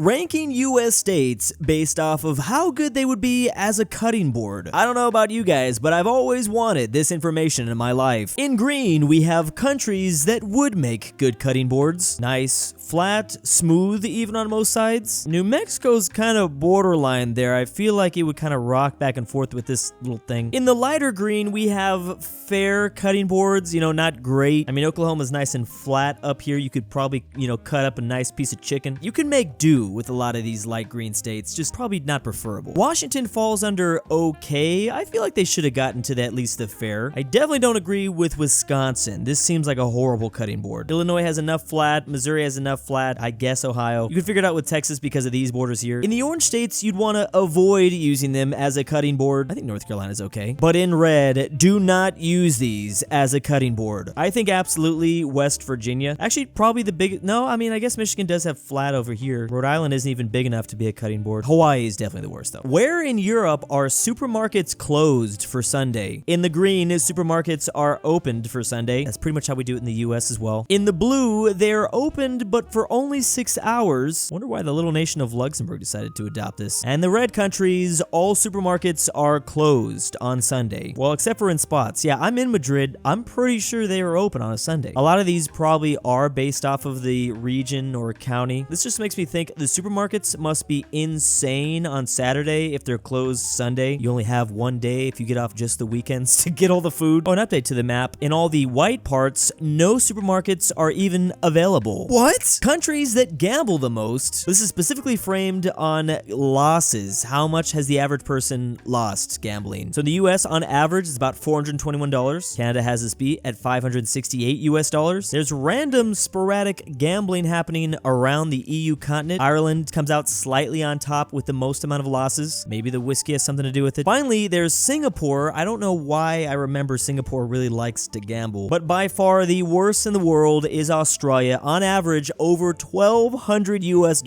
Ranking US states based off of how good they would be as a cutting board. I don't know about you guys, but I've always wanted this information in my life. In green, we have countries that would make good cutting boards. Nice, flat, smooth even on most sides. New Mexico's kind of borderline there. I feel like it would kind of rock back and forth with this little thing. In the lighter green, we have fair cutting boards, not great. I mean, Oklahoma's nice and flat up here. You could probably, cut up a nice piece of chicken. You can make do with a lot of these light green states, just probably not preferable. Washington falls under okay. I feel like they should have gotten to at least the fair. I definitely don't agree with Wisconsin. This seems like a horrible cutting board. Illinois has enough flat. Missouri has enough flat. I guess Ohio. You can figure it out with Texas because of these borders here. In the orange states, you'd want to avoid using them as a cutting board. I think North Carolina's okay. But in red, do not use these as a cutting board. I think absolutely West Virginia. Actually, probably the biggest. No, I mean, I guess Michigan does have flat over here. Rhode Island isn't even big enough to be a cutting board. Hawaii is definitely the worst though. Where in Europe are supermarkets closed for Sunday? In the green, supermarkets are opened for Sunday. That's pretty much how we do it in the US as well. In the blue, they're opened but for only 6 hours. Wonder why the little nation of Luxembourg decided to adopt this. And the red countries, all supermarkets are closed on Sunday. Well, except for in spots. Yeah, I'm in Madrid. I'm pretty sure they are open on a Sunday. A lot of these probably are based off of the region or county. This just makes me think the supermarkets must be insane on Saturday if they're closed Sunday. You only have one day if you get off just the weekends to get all the food. Oh, an update to the map. In all the white parts, no supermarkets are even available. What? Countries that gamble the most. This is specifically framed on losses. How much has the average person lost gambling? So in the US, on average, it's about $421. Canada has this beat at $568 US. There's random sporadic gambling happening around the EU continent. Ireland comes out slightly on top with the most amount of losses. Maybe the whiskey has something to do with it. Finally, there's Singapore. I don't know why I remember Singapore really likes to gamble, but by far the worst in the world is Australia. On average, over $1,200 US.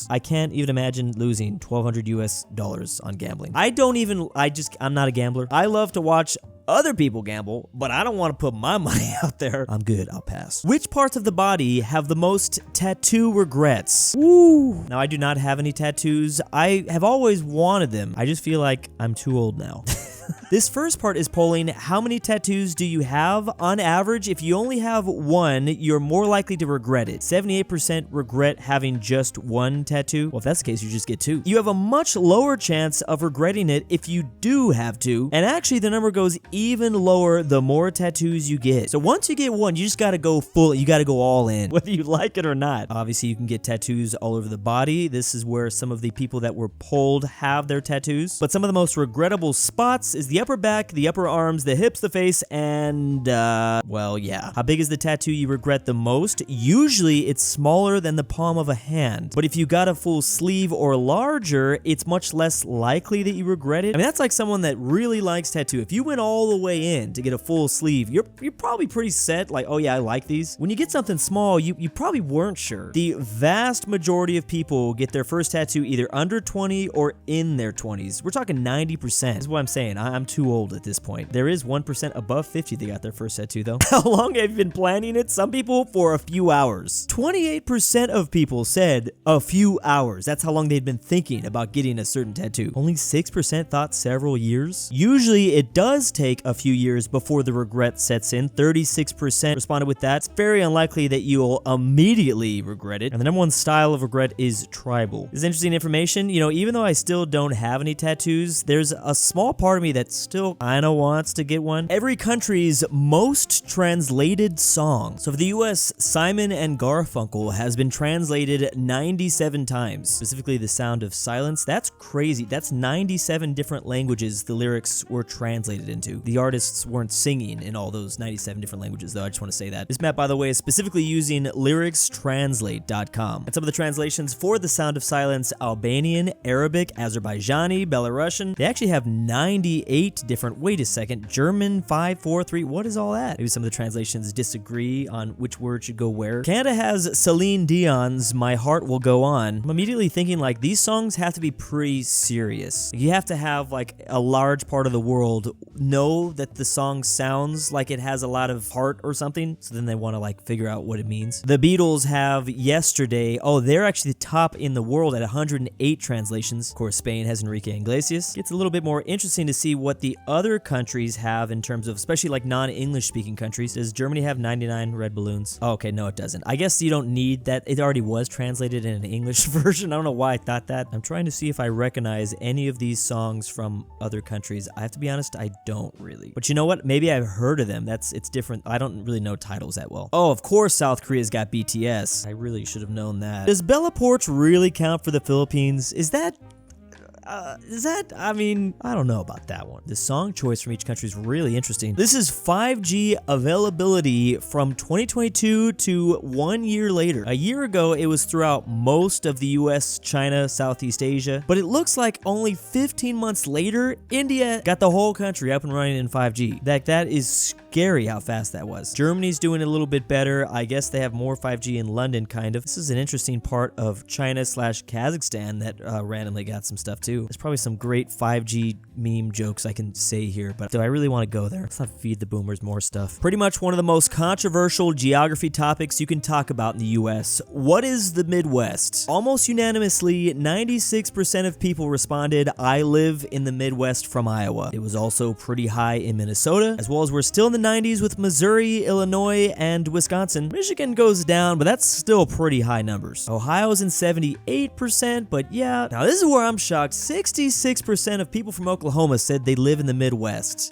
I can't even imagine losing $1,200 US on gambling. I'm not a gambler. I love to watch other people gamble, but I don't want to put my money out there. I'm good, I'll pass. Which parts of the body have the most tattoo regrets? Woo! Now, I do not have any tattoos. I have always wanted them. I just feel like I'm too old now. This first part is polling how many tattoos do you have? On average, if you only have one, you're more likely to regret it. 78% regret having just one tattoo. Well, if that's the case, you just get two. You have a much lower chance of regretting it if you do have two. And actually, the number goes even lower the more tattoos you get. So once you get one, you just gotta go full. You gotta go all in, whether you like it or not. Obviously, you can get tattoos all over the body. This is where some of the people that were polled have their tattoos. But some of the most regrettable spots is the upper back, the upper arms, the hips, the face, and, well, yeah. How big is the tattoo you regret the most? Usually, it's smaller than the palm of a hand. But if you got a full sleeve or larger, it's much less likely that you regret it. I mean, that's like someone that really likes tattoo. If you went all the way in to get a full sleeve, you're probably pretty set, like, oh yeah, I like these. When you get something small, you probably weren't sure. The vast majority of people get their first tattoo either under 20 or in their 20s. We're talking 90%. This is what I'm saying. I'm too old at this point. There is 1% above 50 that got their first tattoo though. How long have you been planning it? Some people for a few hours. 28% of people said a few hours. That's how long they'd been thinking about getting a certain tattoo. Only 6% thought several years. Usually it does take a few years before the regret sets in. 36% responded with that. It's very unlikely that you'll immediately regret it. And the number one style of regret is tribal. This is interesting information. Even though I still don't have any tattoos, there's a small part of me that still kinda wants to get one. Every country's most translated song. So for the US, Simon and Garfunkel has been translated 97 times. Specifically the sound of silence. That's crazy. That's 97 different languages the lyrics were translated into. The artists weren't singing in all those 97 different languages though. I just want to say that. This map, by the way, is specifically using lyricstranslate.com. And some of the translations for the sound of silence: Albanian, Arabic, Azerbaijani, Belarusian. They actually have 90 78 different, wait a second, German 543, what is all that? Maybe some of the translations disagree on which word should go where. Canada has Celine Dion's My Heart Will Go On. I'm immediately thinking like these songs have to be pretty serious. You have to have like a large part of the world know that the song sounds like it has a lot of heart or something, so then they want to like figure out what it means. The Beatles have Yesterday. Oh, they're actually the top in the world at 108 translations. Of course, Spain has Enrique Iglesias. It's a little bit more interesting to see what the other countries have in terms of, especially like non-English speaking countries. Does Germany have 99 red balloons? Oh, okay, no, it doesn't. I guess you don't need that. It already was translated in an English version. I don't know why I thought that. I'm trying to see if I recognize any of these songs from other countries. I have to be honest, I don't really. But you know what? Maybe I've heard of them. It's different. I don't really know titles that well. Oh, of course South Korea's got BTS. I really should have known that. Does Bella Porch really count for the Philippines? Is that, I mean, I don't know about that one. The song choice from each country is really interesting. This is 5G availability from 2022 to 1 year later. A year ago, it was throughout most of the US, China, Southeast Asia, but it looks like only 15 months later, India got the whole country up and running in 5G. That is scary how fast that was. Germany's doing a little bit better. I guess they have more 5G in London, kind of. This is an interesting part of China/Kazakhstan that randomly got some stuff too. There's probably some great 5G meme jokes I can say here, but do I really want to go there? Let's not feed the boomers more stuff. Pretty much one of the most controversial geography topics you can talk about in the US. What is the Midwest? Almost unanimously, 96% of people responded, I live in the Midwest from Iowa. It was also pretty high in Minnesota, as well as we're still in the 90s with Missouri, Illinois, and Wisconsin. Michigan goes down, but that's still pretty high numbers. Ohio's in 78%, but yeah. Now this is where I'm shocked. 66% of people from Oklahoma said they live in the Midwest.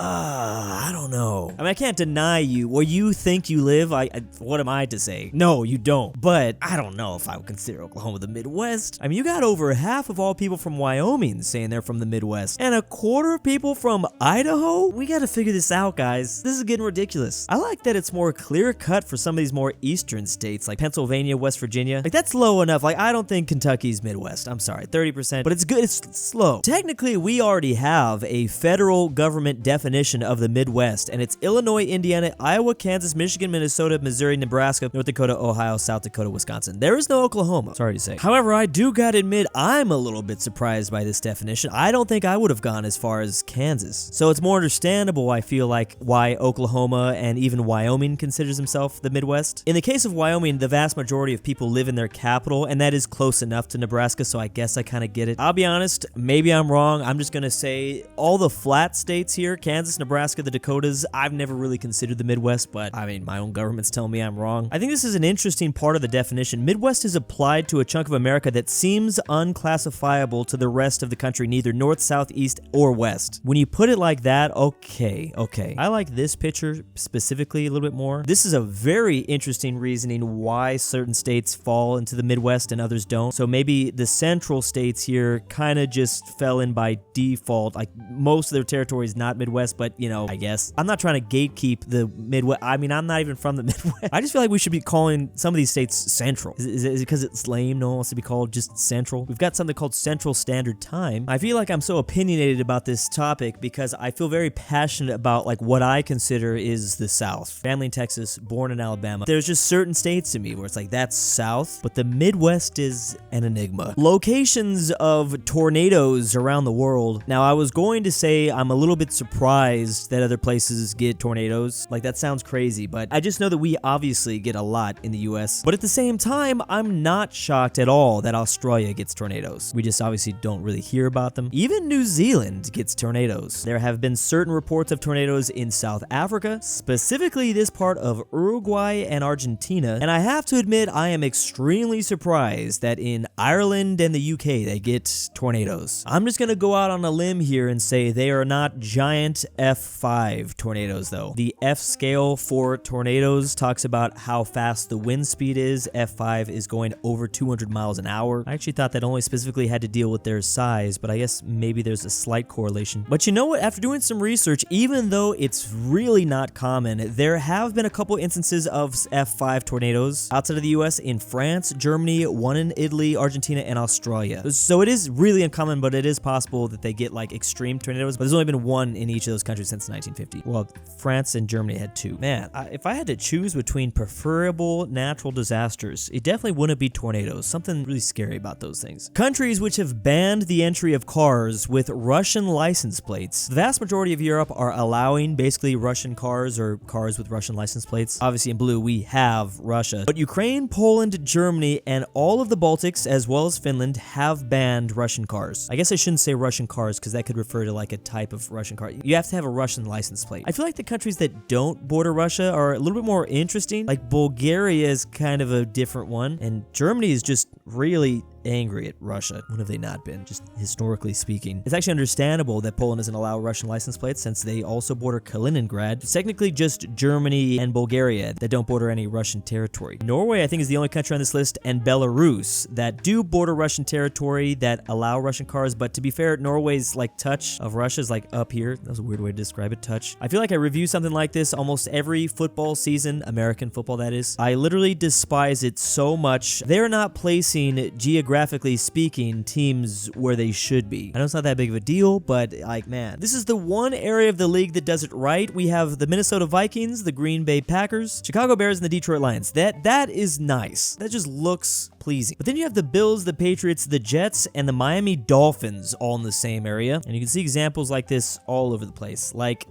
I don't know. I mean, I can't deny you. Where you think you live, what am I to say? No, you don't. But I don't know if I would consider Oklahoma the Midwest. I mean, you got over half of all people from Wyoming saying they're from the Midwest, and a quarter of people from Idaho? We gotta figure this out, guys. This is getting ridiculous. I like that it's more clear-cut for some of these more eastern states, like Pennsylvania, West Virginia. Like, that's low enough. Like, I don't think Kentucky's Midwest. I'm sorry, 30%, but it's good. It's slow. Technically, we already have a federal government definition of the Midwest, and it's Illinois, Indiana, Iowa, Kansas, Michigan, Minnesota, Missouri, Nebraska, North Dakota, Ohio, South Dakota, Wisconsin. There is no Oklahoma, sorry to say. However, I do gotta admit, I'm a little bit surprised by this definition. I don't think I would have gone as far as Kansas. So it's more understandable, I feel like, why Oklahoma and even Wyoming considers himself the Midwest. In the case of Wyoming, the vast majority of people live in their capital, and that is close enough to Nebraska, so I guess I kind of get it. I'll be honest, maybe I'm wrong. I'm just gonna say all the flat states here, Kansas, Nebraska, the Dakotas, I've never really considered the Midwest, but I mean, my own government's telling me I'm wrong. I think this is an interesting part of the definition. Midwest is applied to a chunk of America that seems unclassifiable to the rest of the country, neither north, south, east, or west. When you put it like that, okay. I like this picture specifically a little bit more. This is a very interesting reasoning why certain states fall into the Midwest and others don't. So maybe the central states here kind of just fell in by default. Like, most of their territory is not Midwest, but you know, I guess. I'm not trying to gatekeep the Midwest. I mean, I'm not even from the Midwest. I just feel like we should be calling some of these states central. Is it because it's lame? No one wants to be called just central. We've got something called Central Standard Time. I feel like I'm so opinionated about this topic because I feel very passionate about like what I consider is the South. Family in Texas, born in Alabama. There's just certain states to me where it's like that's South, but the Midwest is an enigma. Locations of tornadoes around the world. Now, I was going to say I'm a little bit surprised that other places get tornadoes. Like, that sounds crazy, but I just know that we obviously get a lot in the US. But at the same time, I'm not shocked at all that Australia gets tornadoes. We just obviously don't really hear about them. Even New Zealand gets tornadoes. There have been certain reports of tornadoes in South Africa, specifically this part of Uruguay and Argentina, and I have to admit I am extremely surprised that in Ireland and the UK they get tornadoes. I'm just gonna go out on a limb here and say they are not giant not F5 tornadoes though. The F scale for tornadoes talks about how fast the wind speed is. F5 is going over 200 miles an hour. I actually thought that only specifically had to deal with their size, but I guess maybe there's a slight correlation. But you know what? After doing some research, even though it's really not common, there have been a couple instances of F5 tornadoes outside of the US in France, Germany, one in Italy, Argentina, and Australia. So it is really uncommon, but it is possible that they get like extreme tornadoes, but there's only been one in each of those countries since 1950. Well, France and Germany had two. Man, if I had to choose between preferable natural disasters, it definitely wouldn't be tornadoes. Something really scary about those things. Countries which have banned the entry of cars with Russian license plates. The vast majority of Europe are allowing basically Russian cars or cars with Russian license plates. Obviously in blue we have Russia, but Ukraine, Poland, Germany, and all of the Baltics as well as Finland have banned Russian cars. I guess I shouldn't say Russian cars because that could refer to like a type of Russian car. You have to have a Russian license plate. I feel like the countries that don't border Russia are a little bit more interesting. Like Bulgaria is kind of a different one, and Germany is just really angry at Russia. When have they not been, just historically speaking? It's actually understandable that Poland doesn't allow Russian license plates since they also border Kaliningrad. It's technically just Germany and Bulgaria that don't border any Russian territory. Norway, I think, is the only country on this list, and Belarus that do border Russian territory that allow Russian cars, but to be fair, Norway's like touch of Russia is like up here. That was a weird way to describe it, touch. I feel like I review something like this almost every football season, American football that is. I literally despise it so much. They're not placing geographically speaking teams where they should be. I know it's not that big of a deal, but like, man, this is the one area of the league that does it right. We have the Minnesota Vikings, the Green Bay Packers, Chicago Bears, and the Detroit Lions. That is nice. That just looks pleasing. But then you have the Bills, the Patriots, the Jets, and the Miami Dolphins all in the same area. And you can see examples like this all over the place. Like,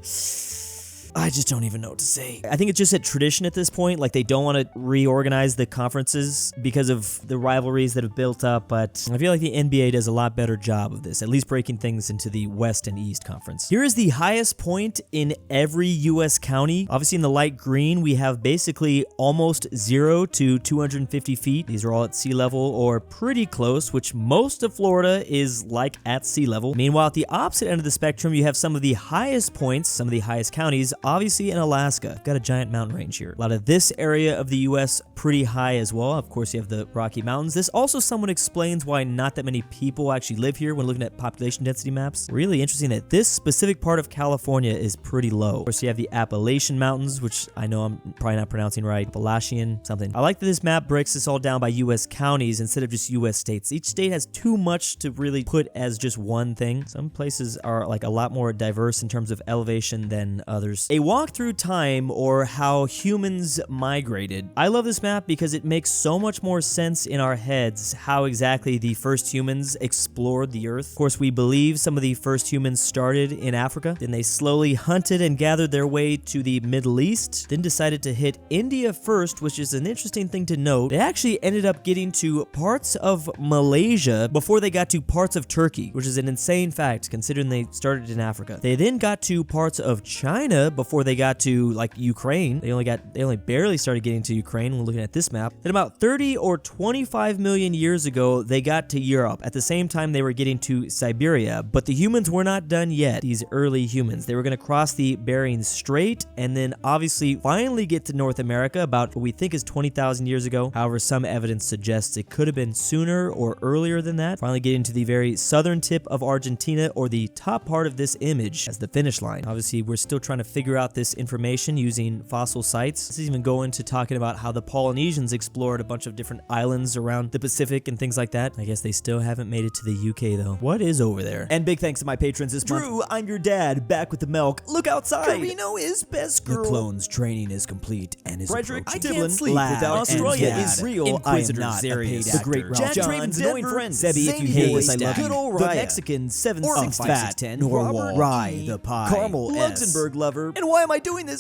I just don't even know what to say. I think it's just a tradition at this point. Like, they don't want to reorganize the conferences because of the rivalries that have built up, but I feel like the NBA does a lot better job of this, at least breaking things into the West and East Conference. Here is the highest point in every U.S. county. Obviously, in the light green, we have basically almost 0 to 250 feet. These are all at sea level or pretty close, which most of Florida is like at sea level. Meanwhile, at the opposite end of the spectrum, you have some of the highest points, some of the highest counties, obviously in Alaska. Got a giant mountain range here. A lot of this area of the US pretty high as well. Of course, you have the Rocky Mountains. This also somewhat explains why not that many people actually live here when looking at population density maps. Really interesting that this specific part of California is pretty low. Of course, you have the Appalachian Mountains, which I know I'm probably not pronouncing right. Appalachian something. I like that this map breaks this all down by US counties instead of just US states. Each state has too much to really put as just one thing. Some places are like a lot more diverse in terms of elevation than others. A walk through time, or how humans migrated. I love this map because it makes so much more sense in our heads how exactly the first humans explored the earth. Of course, we believe some of the first humans started in Africa, then they slowly hunted and gathered their way to the Middle East, then decided to hit India first, which is an interesting thing to note. They actually ended up getting to parts of Malaysia before they got to parts of Turkey, which is an insane fact considering they started in Africa. They then got to parts of China before they got to like Ukraine. They only barely started getting to Ukraine when looking at this map. Then about 30 or 25 million years ago, they got to Europe. At the same time, they were getting to Siberia, but the humans were not done yet. These early humans, they were going to cross the Bering Strait and then obviously finally get to North America about what we think is 20,000 years ago. However, some evidence suggests it could have been sooner or earlier than that. Finally getting to the very southern tip of Argentina, or the top part of this image as the finish line. Obviously, we're still trying to figure out this information using fossil sites. This is even going to talking about how the Polynesians explored a bunch of different islands around the Pacific and things like that. I guess they still haven't made it to the UK though. What is over there? And big thanks to my patrons this month. Drew, I'm your dad, back with the milk. Look outside. KirinoIsBestGirl. The clone's training is complete and is Fredrik Tibblin, Tibblin, without Australia is real. InquisitorXarius, The great Ralph, Traven's annoying friend, Sebby, if you hear this, I love you. GoodOldRyah, The Mexican 7 Ortin, 6 fat, RyeThePie, LuxembourgLover. And why am I doing this?